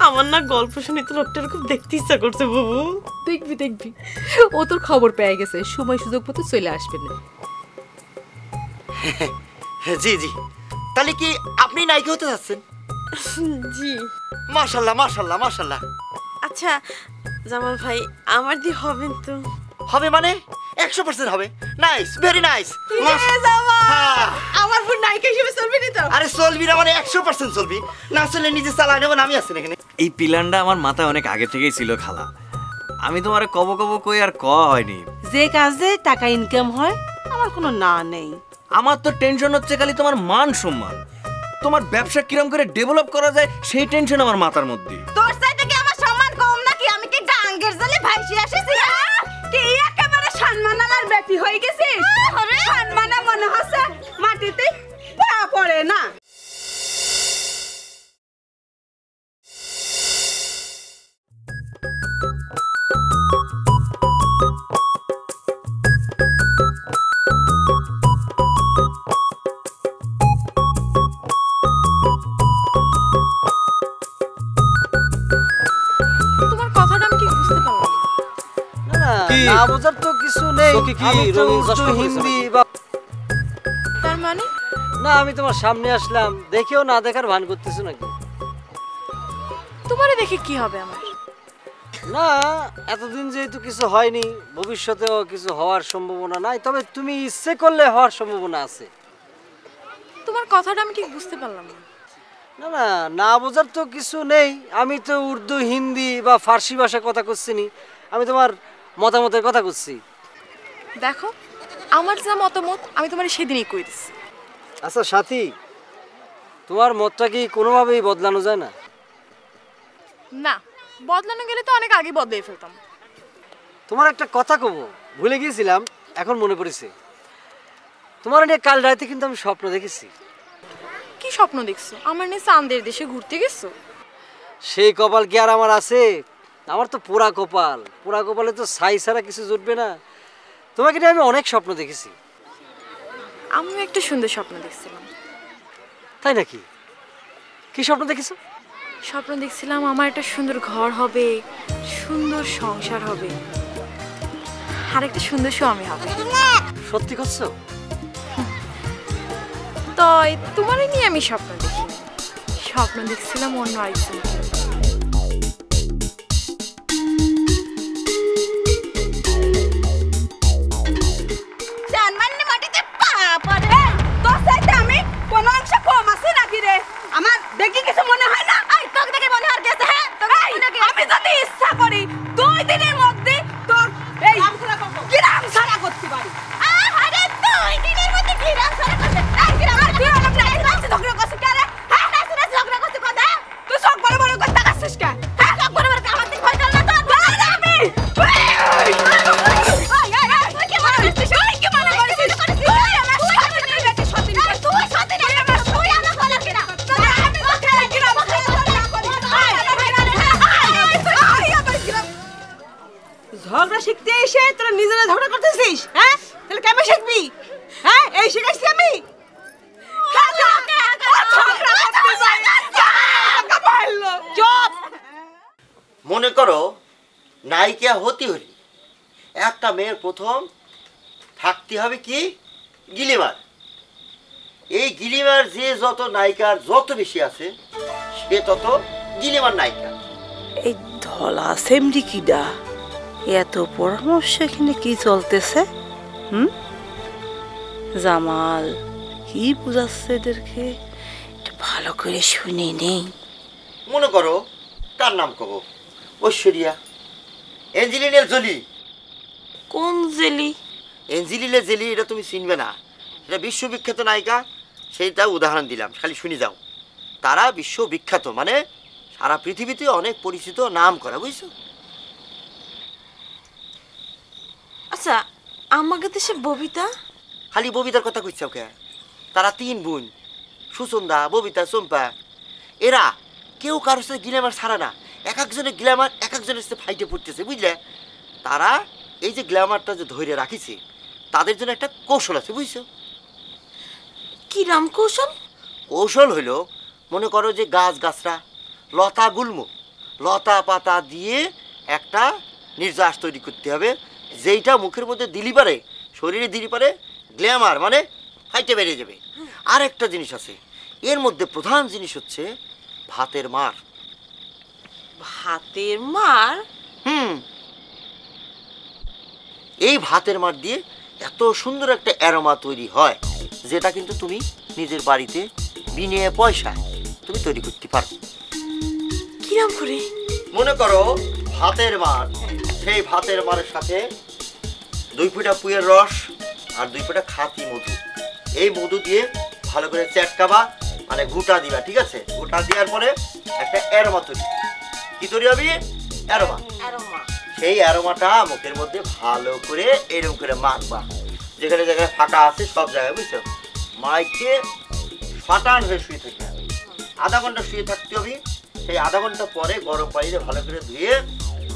আমার না গল্প শুনে তো লোকটার খুব দেখতে ইচ্ছা করছে বাবু। দেখবি দেখবি, ও তোর খবর পেয়ে গেছে, সময় সুযোগ মতো চলে আসবে না। জি জি, তাহলে কি আপনি নায়িকা হতে যাচ্ছেন? জি। মাশাআল্লাহ মাশাআল্লাহ মাশাআল্লাহ। আচ্ছা জামাল ভাই, আমার দিয়ে হবেন তো? হবে মানে 100% হবে। Nice, very nice. আমার বোন নায়িকা হিসেবে চলবে না তো? আরে চলবি না মানে 100% চলবি, না চললে নিজে চালাই নেব, আমি আছি এখানে। এই প্ল্যানটা আমার মাথায় অনেক আগে থেকেই ছিল খালা, আমি তোমারে কব কব কই আর ক হয়নি। যে কাজে টাকা ইনকাম হয় আমার কোনো না নেই। আমার তো টেনশন হচ্ছে খালি তোমার মান সম্মান, তোমার ব্যবসা কিরম করে ডেভেলপ করা যায় সেই টেনশন আমার মাথার মধ্যে। তোর চাইতে কি আমার সম্মান কম নাকি? আমি কি গাঙ্গের জলে ভাইসি আসিছি? কি একেবারে সম্মানালার বেটি হয়ে গেছিস? সম্মানা মনে হচ্ছে মাটিতে পা পড়ে না। তোমার কথাটা আমি ঠিক বুঝতে পারলাম না। না বোঝার তো কিছু নেই। আমি তো উর্দু হিন্দি বা তার মানে? না, আমি তোমার সামনে আসলাম, দেখেও না দেখার ভান করতেছো নাকি? তোমারে দেখে কি হবে আমার? না, এতদিন যেহেতু কিছু হয়নি, ভবিষ্যতেও কিছু হওয়ার সম্ভাবনা নাই, তবে তুমি ইচ্ছে করলে হওয়ার সম্ভাবনা আছে। তোমার কথাটা আমি ঠিক বুঝতে পারলাম না। না না, না বোঝার তো কিছু নেই। আমি তো উর্দু হিন্দি বা ফার্সি ভাষায় কথা করছি নি, আমি তোমার মতামতের কথা করছি। দেখো, আমার যা মতামত আমি তোমার সেদিনই কই দিচ্ছি। আচ্ছা সাথী, তোমার মতটা কি কোনোভাবেই বদলানো যায় না? না, বদলানো গেলে তো অনেক আগে বদলে ফেলতাম। তোমার একটা কথা কব, ভুলে গিয়েছিলাম, এখন মনে পড়েছে। তোমার নিয়ে কাল রাতে কিন্তু আমি স্বপ্ন দেখেছি। কি স্বপ্ন দেখছো? আমার নিয়ে চাঁদের দেশে ঘুরতে গেছো? সেই কপাল কি আর আমার আছে? আমার তো পোড়া কপাল, পোড়া কপালে তো ছাই ছাড়া কিছু জুটবে না। তোমাকে নিয়ে আমি অনেক স্বপ্ন দেখেছি। আমিও একটা সুন্দর স্বপ্ন দেখছিলাম। তাই নাকি? কি স্বপ্ন দেখেছো? স্বপ্ন দেখছিলাম আমার একটা সুন্দর ঘর হবে, সুন্দর সংসার হবে, আর একটা সুন্দর স্বামী হবে। সত্যি করছো? তাই তোমারই নিয়ে আমি স্বপ্ন দেখি, স্বপ্ন দেখছিলাম অন্য আরেকজন। মাটিতে পা পড়ে। তোর চাইতে আমি কোন অংশ কম আছে নাকি রে? আমার দেখি কিছু মনে হয় না? এই তোকে দেখে মনে হয় গেছে। হ্যাঁ, আমি যদি ইচ্ছা করি 2 দিনের মধ্যে তোর এই গ্রাম ছাড়া করতে পারি। আরে 2 দিনের মধ্যে গ্রাম ছাড়া করতে? এই গ্রাম আর তুই আমার প্রায় রাস্তা ঝগড়া করছিস কেন? হ্যাঁ, রাস্তা ঝগড়া করছিস কথা? তুই সব বড় বড় কথা কাছিস কেন? হ্যাঁ, সব বড় বড় আমার দিক ভয় না তো? আমি তুই কি মনে করছিস? তুই কি মনে করছিস? তুই আমার সাথে নেই বেশি সাথে নেই। তুই সাথে নেই আমার তুই আমার বলার কিনা? আমি তো খেলা গ্রাম না করি। ঝগড়া শিখতে এসে তোরা নিজেরা ঝগড়া করতেছিস? হ্যাঁ, তাহলে কেমন শিখবি? হ্যাঁ, এই শিখাইছি আমি? মনে করো নায়িকা হতে হলে একটা মেয়ের প্রথম থাকতে হবে কি? গিলিমার। এই গিলিমার যে যত নায়িকার যত বেশি আছে, সে তত গিলিমার নায়িকা। এই ধলা সেমরি কিডা? এত পরামর্শ এখানে কি চলতেছে? জামাল কি বুঝাচ্ছে এদেরকে? একটু ভালো করে শুনে নেই। মনে করো কার নাম কব? Aishwarya, Angelina Jolie. কোন জেলি? এঞ্জেলিনা জোলি, এটা তুমি চিনবে না, এটা বিশ্ববিখ্যাত নায়িকা। সেইটা উদাহরণ দিলাম, খালি শুনি যাও। তারা বিশ্ববিখ্যাত মানে সারা পৃথিবীতে অনেক পরিচিত, নাম করা, বুঝছো? আচ্ছা, আমাকে দেশে ববিতা? খালি ববিতার কথা কইছো কে? তারা 3 বোন, সুচন্দা, ববিতা, চম্পা। এরা কেউ কারোর সাথে গ্ল্যামার ছাড়া না, এক একজনের গ্ল্যামার এক একজনের সাথে ফাইটে পড়তেছে, বুঝলে? তারা এই যে গ্ল্যামারটা যে ধরে রাখিছে, তাদের জন্য একটা কৌশল আছে, বুঝছো? কি রাম কৌশল? কৌশল হইল, মনে করো যে গাছ গাছরা, লতা গুল্ম লতা পাতা দিয়ে একটা নির্যাস তৈরি করতে হবে, যেইটা মুখের মধ্যে দিলি পারে, শরীরে দিলি পারে, গ্ল্যামার মানে হাইটে বেরিয়ে যাবে। আর একটা জিনিস আছে, এর মধ্যে প্রধান জিনিস হচ্ছে ভাতের মার। ভাতের মার? এই ভাতের মার দিয়ে এত সুন্দর একটা অ্যারোমা তৈরি হয়, যেটা কিন্তু তুমি নিজের বাড়িতে বিনে পয়সায় তুমি তৈরি করতে পারো। কিরম করে? মনে করো ভাতের মার, সেই ভাতের মারের সাথে 2 ফোঁটা পুয়ের রস আর 2 ফোঁটা খাঁটি মধু, এই মধু দিয়ে ভালো করে চ্যাটকাবা, মানে গুটা দিবা, ঠিক আছে? গুটা দেওয়ার পরে একটা অ্যারোমা তৈরি, কি তৈরি হবে? অ্যারোমা। সেই অ্যারোমাটা মুখের মধ্যে ভালো করে এরকম করে মাখবা, যেখানে যেখানে ফাটা আছে সব জায়গায়, বুঝছো? মাইকে ফাটান হয়ে শুয়ে থাকতে হবে, আধা ঘন্টা শুয়ে থাকতে হবে। সেই আধা ঘন্টা পরে গরম পানিতে ভালো করে ধুয়ে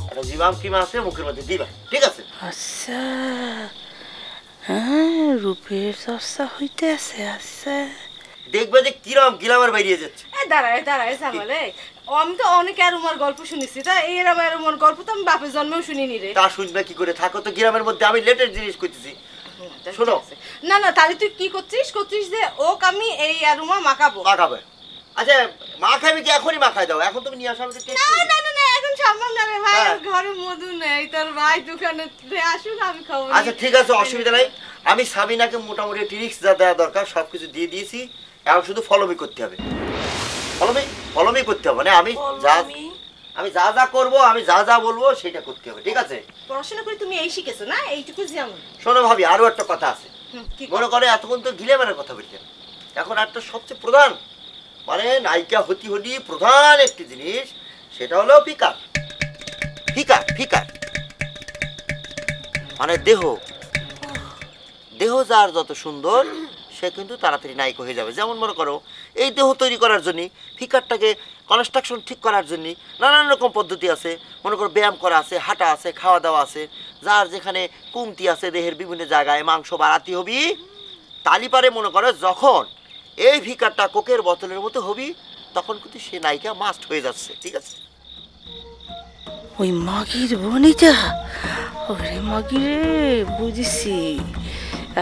একটা জিবাম ক্রিম আছে মুখের মধ্যে দিবা, ঠিক আছে? আচ্ছা, হ্যাঁ, রূপের চর্চা হইতে আছে। আচ্ছা, দেখবে যে কিরম গ্লামার বেরিয়ে যাচ্ছে। দাঁড়ায় সামালে, আমি তো অনেক অ্যারোমার গল্প শুনেছি, তা এরকম অ্যারোমার গল্প তো আমি বাপের জন্মেও শুনিনি রে। তা শুনবে কি করে? থাকো তো গ্রামের মধ্যে, আমি লেটেস্ট জিনিস করতেছি, শোনো। না তাহলে তুই কি করছিস যে ওক আমি এই অ্যারোমা মাখাবো? মাখাবে? আচ্ছা মাখাবে কি? এখনই মাখাই দাও, এখন তুমি নিয়ে আসো, আমি টেস্ট করি। না এখন সম্ভব না রে ভাই, হ্যাঁ। ঘরে মধু নেই, তোর ভাই দোকানে আসুন, আমি খাবো। আচ্ছা ঠিক আছে, অসুবিধা নাই। আমি সাবিনাকে মোটামুটি ট্রিক্স যা দেওয়া দরকার সব কিছু দিয়ে দিয়েছি, এখন শুধু ফলোমি করতে হবে। ফলোমি করতে হবে, মানে আমি যা যা করবো, আমি যা যা বলবো সেটা করতে হবে, ঠিক আছে? পড়াশোনা করে তুমি এই শিখেছো না, এইটুকু যেমন। শোনো ভাবি, আরো একটা কথা আছে। মনে করে এতক্ষণ তো গ্ল্যামারের কথা বলছেন, এখন একটা সবচেয়ে প্রধান, মানে নায়িকা হতি প্রধান একটি জিনিস, সেটা হলো ফিকার। ফিকার মানে দেহ যার যত সুন্দর, সে কিন্তু তাড়াতাড়ি নায়িকা হয়ে যাবে। যেমন মনে করো, এই দেহ তৈরি করার জন্য, ফিকারটাকে কনস্ট্রাকশন ঠিক করার জন্য নানান রকম পদ্ধতি আছে। মনে করো ব্যায়াম করা আছে, হাঁটা আছে, খাওয়া দাওয়া আছে। যার যেখানে কমতি আছে দেহের বিভিন্ন জায়গায়, মাংস বাড়াতে হবি, তালিপারে মনে করো যখন এই ফিকারটা কোকের বোতলের মতো হবি, তখন কিন্তু সে নায়িকা মাস্ট হয়ে যাচ্ছে, ঠিক আছে? ওই মাগির বনিটা, ওরে মাগি রে, বুঝেছি।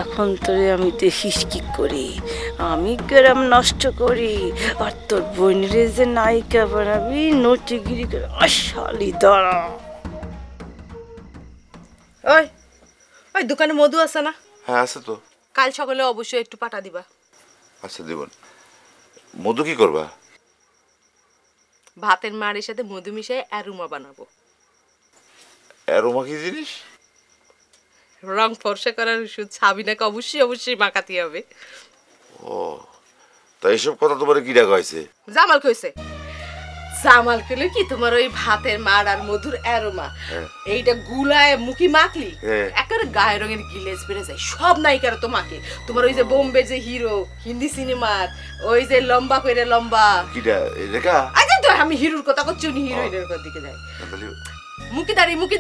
এখন তোরে আমি দেখিস কি করি, আমি গ্রাম নষ্ট করি, আর তোর বোনরে যে নায়িকা বানাবি, নটিগিরি করে। শালি দাঁড়া। ওই দোকানে মধু আছে না? হ্যাঁ আছে তো। কাল সকালে অবশ্যই একটু পাঠা দিবা। আচ্ছা দেবন। মধু কি করবা? ভাতের মাড়ের সাথে মধু মিশিয়ে অ্যারোমা বানাবো। অ্যারোমা কি জিনিস? রং ফর্সা করার ওষুধ, সাবিনাকে অবশ্যই মাখাতে হবে। ও, তা এইসব কথা তোমার কি ডাকা হয়েছে? জামাল কইছে। জামাল কইলে কি, তোমার ওই ভাতের মাড় আর মধুর অ্যারোমা এইটা গুলায় মুখি মাখলি একেবারে গায়ের রঙের গিলেজ বেড়ে যায়। সব নায়িকারা তো মাখে। তোমার ওই যে বোম্বে যে হিরো, হিন্দি সিনেমার ওই যে লম্বা কইরে লম্বা, কিটা রেখা? আচ্ছা তো আমি হিরোর কথা করছি, উনি হিরোইনের কথা দিকে যাই। মুখিদারি মুখে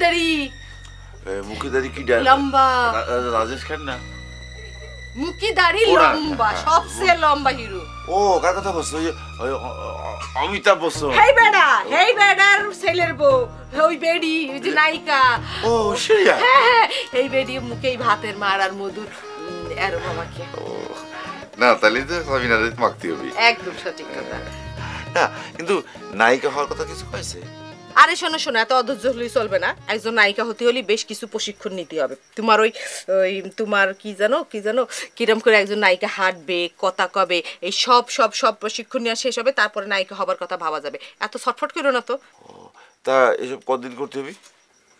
কিটা? লম্বা রাজেশ খান না? মুখিদারি লম্বা, সবচেয়ে লম্বা হিরো। ও, কার কথা বলছো? ওই অমিতাভ বচ্চন। হেই বেডার ছেলের বউ, ওই বেডি, ওই যে নায়িকা। ও সেরিয়া? হ্যাঁ, এই বেডি মুখে ভাতের মার আর মধুর অ্যারোমা মাখে। না তাহলে তো সাবিনা রে মাখতে হবে। একদম সঠিক কথা। না কিন্তু নায়িকা হওয়ার কথা কিছু কইছে? আরে শোনো, এত অধৈর্য হলেই চলবে না। একজন নায়িকা হতে হলে বেশ কিছু প্রশিক্ষণ নিতে হবে। তোমার ওই তোমার কি জানো কিরম করে একজন নায়িকা হাঁটবে, কথা কবে, এই সব প্রশিক্ষণ নেওয়া শেষ হবে, তারপরে নায়িকা হবার কথা ভাবা যাবে। এত ছটফট করো না তো। তা এসব কতদিন করতে হবে?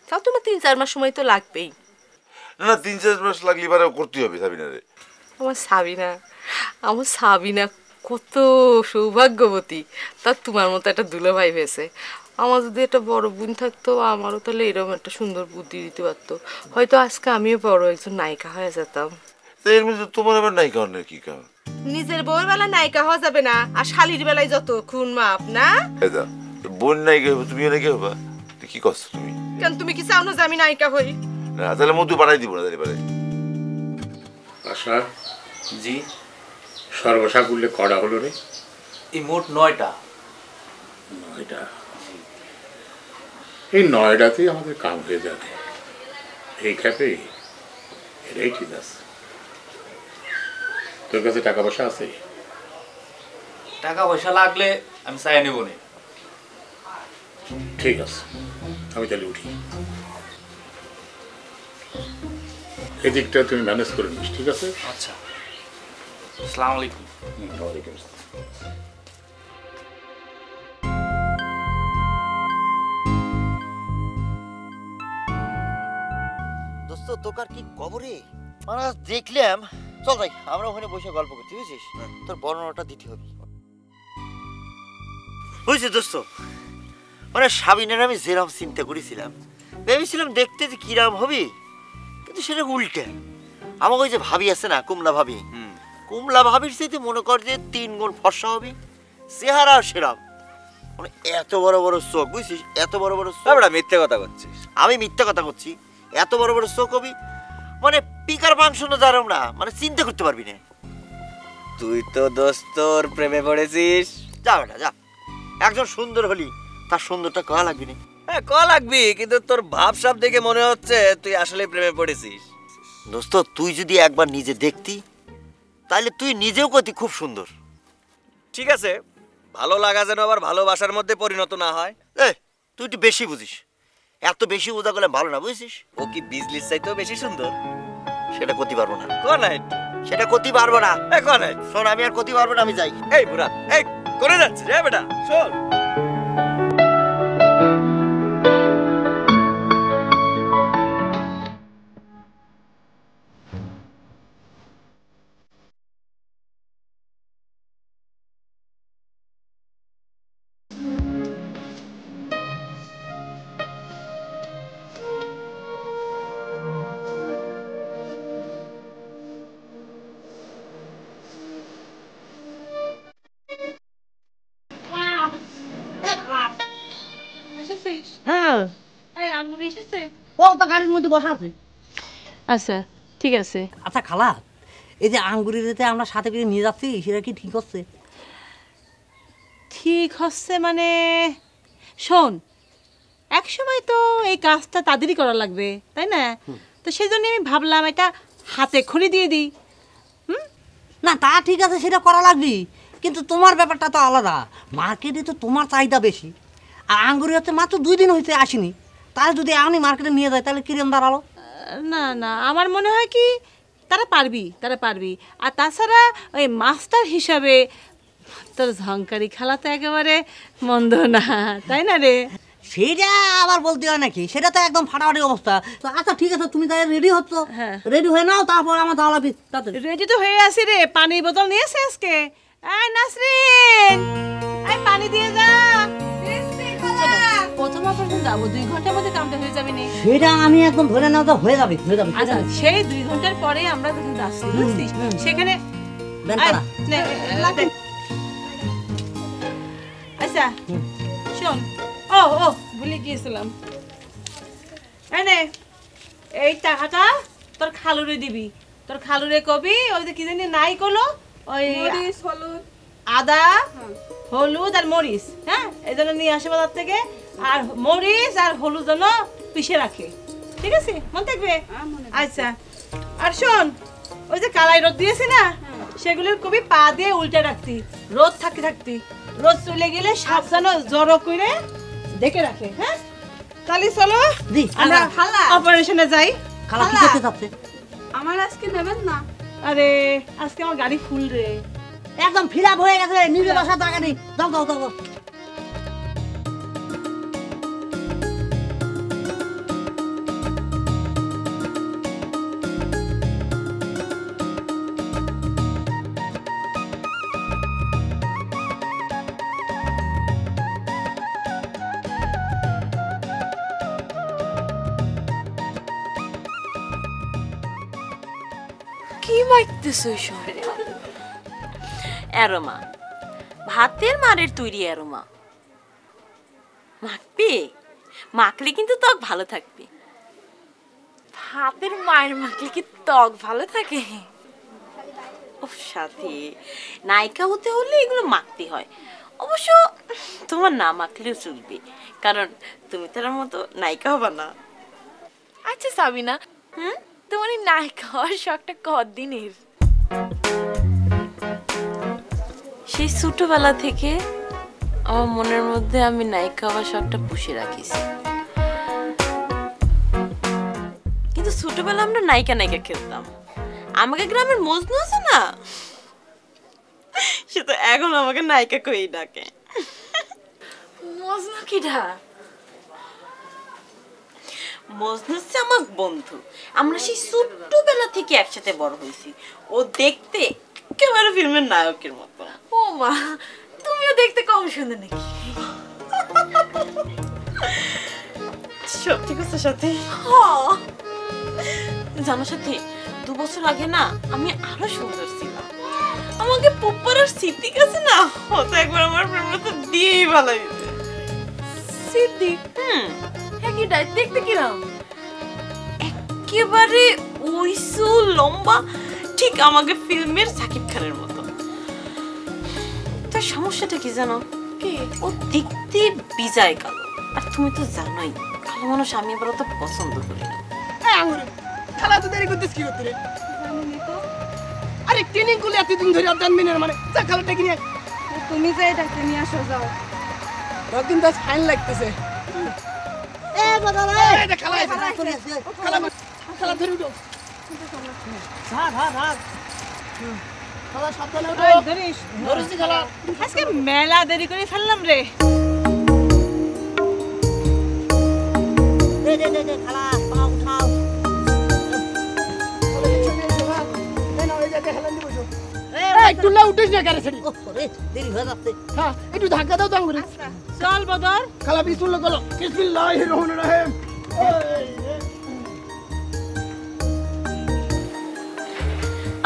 তাও তোমার 3-4 মাস সময় তো লাগবেই। না 3-4 মাস লাগলে এবারে করতে হবে সাবিনা রে। আমার সাবিনা কত সৌভাগ্যবতী, তার তোমার মতো একটা দুলাভাই হয়েছে। আমার যদি একটা বড় বোন থাকতো, আমারও তাহলে এরকম একটা সুন্দর বুদ্ধি দিতে পারতো, হয়তো আজকে আমিও বড় একজন নায়িকা হয়ে যেতাম। এর মধ্যে তোমার আবার নায়িকা হওয়ার কি কারণ? নিজের বউয়ের বেলা নায়িকা হওয়া যাবে না, আর শালির বেলায় যত খুন মাপ না। বোন নায়িকা হবে, তুমিও নায়িকা হবা? কি করছো তুমি? কেন তুমি কি চাও না যে আমি নায়িকা হই? না তাহলে মধু পাঠাই দিব না তাহলে পারে। আশা জি, সর্বসা করলে কড়া হলো রে? এই মোট 9টা। 9টা? এই নয়ডাতেই আমাদের কাম হয়ে যাবে। এই খ্যাপে এটাই ঠিক আছে। তোর কাছে টাকা পয়সা আছে? টাকা পয়সা লাগলে আমি চাই নেব না। ঠিক আছে, আমি তাহলে উঠি। এদিকটা তুমি ম্যানেজ করে নিস, ঠিক আছে? আচ্ছা, আসসালামু আলাইকুম। ওয়ালাইকুম আসসালাম। দোস্ত তোকার কি কবরে মানে দেখলাম। চল ভাই আমরা ওখানে বসে গল্প করছি, বুঝছিস? তোর বর্ণনাটা দিতে হবে, বুঝছিস দোস্ত? মানে সাবিনের আমি যেরকম চিন্তা করেছিলাম, ভেবেছিলাম দেখতে যে কিরাম হবি, কিন্তু সেটা উল্টে। আমাকে ওই যে ভাবি আছে না, কুমলা ভাবি, কুমলা ভাবির চাইতে মনে কর যে 3 গুণ ফর্সা হবি, চেহারা সেরাম। মানে এত বড় বড় চোখ, বুঝছিস? এত বড় বড় চোখ। মিথ্যে কথা করছিস? আমি মিথ্যা কথা করছি? এত বড় বড় চোখ হবি, মানে পিকার মাংস না জানাম না, মানে চিন্তা করতে পারবি না। তুই তো দোস্তর প্রেমে পড়েছিস। যা বেটা যা, একজন সুন্দর হলি তার সুন্দরটা কয়া লাগবি না? হ্যাঁ ক লাগবি, কিন্তু তোর ভাবসাব দেখে মনে হচ্ছে তুই আসলে প্রেমে পড়েছিস। দোস্ত তুই যদি একবার নিজে দেখতি তাহলে তুই নিজেও কতি খুব সুন্দর। ঠিক আছে, ভালো লাগা যেন আবার ভালোবাসার মধ্যে পরিণত না হয়। এ তুই একটু বেশি বুঝিস, এত বেশি বোঝা করলে ভালো না, বুঝছিস? ও কি বিজলির চাইতেও বেশি সুন্দর? সেটা করতে পারবো না। কোনাইট? সেটা করতে পারবো না। কোনাইট? শোন, আমি আর করতে পারবো না, আমি যাই। এই বুড়া, এই করে যাচ্ছিস রে বেটা? শোন, আচ্ছা ঠিক আছে। আচ্ছা খালা, এই যে আঙ্গুরিতে আমরা সাথে করে নিয়ে যাচ্ছি, সেটা কি ঠিক হচ্ছে? ঠিক হচ্ছে মানে, শোন, এক সময় তো এই কাজটা তাদেরই করা লাগবে, তাই না? তো সেই জন্য আমি ভাবলাম এটা হাতে খড়ি দিয়ে দিই। না তা ঠিক আছে, সেটা করা লাগবে, কিন্তু তোমার ব্যাপারটা তো আলাদা। মার্কেটে তো তোমার চাহিদা বেশি, আর আঙ্গুরি হচ্ছে মাত্র 2 দিন হয়েছে আসেনি, তাহলে যদি আমি মার্কেটে নিয়ে যাই তাহলে কিরম দাঁড়ালো? না না, আমার মনে হয় কি তারা পারবি, তারা পারবি। আর তাছাড়া ওই মাস্টার হিসাবে তোর ঝংকারি খেলা তো একেবারে মন্দ না, তাই না রে? সেটা আবার বলতে হয় নাকি? সেটা তো একদম ফাটাফাটি অবস্থা। তো আচ্ছা ঠিক আছে, তুমি তাহলে রেডি হচ্ছ, রেডি হয়ে নাও, তারপর আমার দাওয়া লাগবে। রেডি তো হয়ে আসি রে, পানির বোতল নিয়েছে আজকে। এই নাসরিন, এই পানি দিয়ে যা। প্রথম অপারেশন যাবো, 2 ঘন্টার মধ্যে কামটা হয়ে যাবে না? সেটা আমি একদম ধরে নাও, তো হয়ে যাবে, হয়ে যাবে। আচ্ছা সেই 2 ঘন্টার পরে আমরা যখন যাচ্ছি, বুঝছিস, সেখানে আচ্ছা শোন, ও ও ভুলে গিয়েছিলাম, এনে এই টাকাটা তোর খালুরে দিবি। তোর খালুরে কবি ওই যে কি জানি নাই করলো, ওই আদা হলুদ আর মরিচ, হ্যাঁ এই জন্য নিয়ে আসে বাজার থেকে। আর মরিচ আর হলুদ যেন পিষে রাখে, ঠিক আছে? মনে থাকবে? আচ্ছা, আর শোন, ওই যে কালাই রোদ দিয়েছি না, সেগুলোর কবি পা দিয়ে উল্টে রাখতি, রোদ থাকতি, রোদ চলে গেলে সব যেন জড়ো করে দেখে রাখে। হ্যাঁ তাহলে চলো আমরা অপারেশনে যাই। খালা কি করতে যাচ্ছে? আমার আজকে নেবেন না? আরে আজকে আমার গাড়ি ফুল রে, একদম ফিল আপ হয়ে গেছে, নিজে বসার দরকার নেই। যাও যাও যাও। কি মাইতেছ এসব? অ্যারোমা, ভাতের মারের তৈরি অ্যারোমা। মাখবি, মাখলে কিন্তু ত্বক ভালো থাকবে। ভাতের মায়ের মাখলে কি ত্বক ভালো থাকে? ও সাথে নায়িকা হতে হলে এগুলো মাখতে হয়। অবশ্য তোমার না মাখলেও চলবে, কারণ তুমি তার মতো নায়িকা হবা না। আচ্ছা সাবিনা, তোমার এই নায়িকা হওয়ার শখটা কতদিনের? সেই ছোটবেলা থেকে আমার মনের মধ্যে আমি নায়িকা হওয়ার শখটা পুষে রাখিছি। কিন্তু ছোটবেলা আমরা নায়িকা নায়িকা খেলতাম। আমাকে গ্রামের মজনু আছে না, সে তো এখন আমাকে নায়িকা করেই ডাকে। মজনু কিডা? মজনু হচ্ছে আমার বন্ধু, আমরা সেই ছোট্টবেলা থেকে একসাথে বড় হয়েছি। ও দেখতে একেবারে ফিল্মের নায়কের মতো। ও মা, তুমিও দেখতে কম সুন্দর নাকি? সত্যি কথা সাথে জানো সাথে, 2 বছর আগে না আমি আরো সুন্দর ছিলাম। আমাকে পুপ্পারার সিদ্দিক আছে না, ও তো একবার আমার প্রেমে তো দিয়েই ভালো হয়েছে। সিদ্দিক? হ্যাঁ, কি দেখতে কিরাম? একেবারে ওইসু লম্বা, ঠিক আমাকে ফিল্মের সাকিব খানের মতো। তার সমস্যাটা কি জানো? কি? ও দেখতে বিজয় কালো, আর তুমি তো জানোই কালো মানুষ আমি আবার তো পছন্দ করি না। খেলা তো দেরি করতেছ কি করতে রে? আরে ট্রেনিং গুলো এতদিন ধরে আর জানবি না মানে যা খেলাটা কিনে তুমি যে ডাক্তার নিয়ে আসো যাও। রকিন দাস ফাইন লাগতেছে। এ বাবা এই যে খেলা খেলা খেলা ধরে উঠো। ধর ধর ধর খেলা সাবধানে উঠো। ধরিস ধরেছি খেলা। আজকে মেলা দেরি করে ফেললাম রে। দে দে দে দে খেলা পাও উঠাও। একটু লা উঠিস না গাড়ি ছেড়ে। ওরে দেরি হয়ে যাচ্ছে। হ্যাঁ একটু ধাক্কা দাও তো আঙ্গুরে। চল বদর। খেলা বিসমিল্লাহ বলো। বিসমিল্লাহির রহমানির রহিম।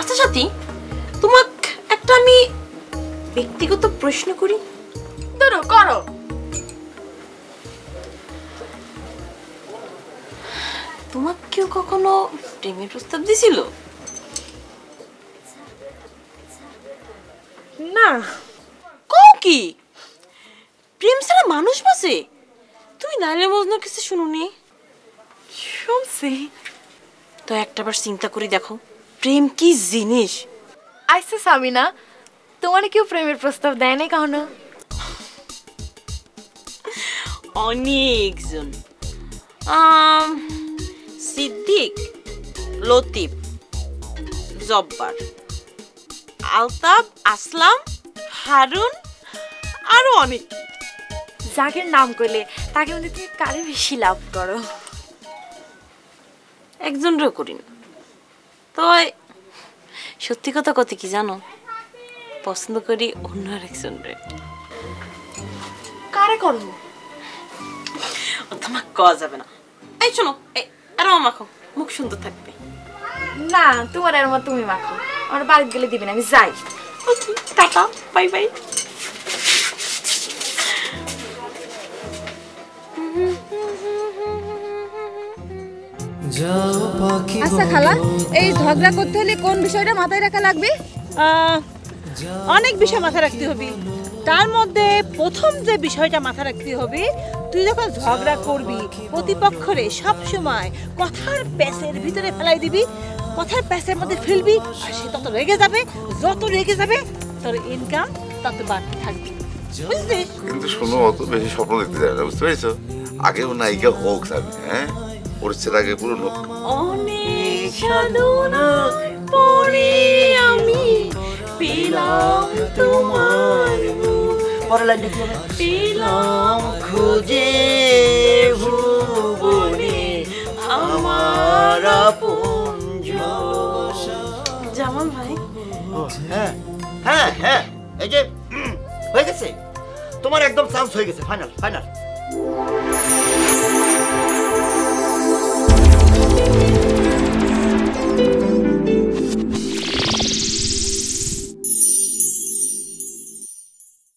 আচ্ছা সাথী, তোমাকে একটা আমি ব্যক্তিগত প্রশ্ন করি। ধরো করো। তোমাকে কেউ কখনো প্রেমের প্রস্তাব দিছিল? না। কও কি? প্রেম ছাড়া মানুষ বাঁচে? তুমি লাইলা মজনুর কিছু শুনুনি? শুনছি। তো একটাবার চিন্তা করে দেখো প্রেম কি জিনিস। আচ্ছা সাবিনা, তোমার কেউ প্রেমের প্রস্তাব দেয় নাই কখনো? অনেকজন, সিদ্দিক, লতিফ, জব্বার, আলতাফ, আসলাম, হারুন, আরো অনেক। যাকে নাম করলে তাকে মধ্যে তুমি কারে বেশি লাভ করো? একজনও করি না। তো সত্যি কথা কত কি জানো, পছন্দ করি অন্য আরেকজন রে। কারে করো? তোমার কওয়া যাবে না। এই শোনো, এই আরো মাখো, মুখ সুন্দর থাকবে। না, তোমার আর মত তুমি মাখো, আমার বাড়িতে গেলে দিবেন, আমি যাই। Tata, bye bye. আচ্ছা খালা, এই ঝগড়া করতে হলে কোন বিষয়টা মাথায় রাখা লাগবে? অনেক বিষয় মাথায় রাখতে হবে। তার মধ্যে প্রথম যে বিষয়টা মাথায় রাখতে হবে, তুই যখন ঝগড়া করবি প্রতিপক্ষরে সব সময় কথার প্যাচের ভিতরে ফেলাই দিবি, কথার প্যাচের মধ্যে ফেলবি, আর সে তত রেগে যাবে। যত রেগে যাবে তোর ইনকাম তত বাড়তে থাকবে, বুঝলি? কিন্তু শোনো, অত বেশি স্বপ্ন দেখতে যায় না, বুঝতে পেরেছো? আগে ও নায়িকা হোক সাবি, হ্যাঁ পরিচয়ের আগে পুরো লোক। অনেক সাধনার পরে আমি পেলাম তোমার মুখ, পরে লাইন দেখি পেলাম খুঁজে ভুবনে আমার আপনজন। জামাল ভাই, হ্যাঁ হ্যাঁ হ্যাঁ, এই যে হয়ে গেছে তোমার, একদম চান্স হয়ে গেছে, ফাইনাল ফাইনাল।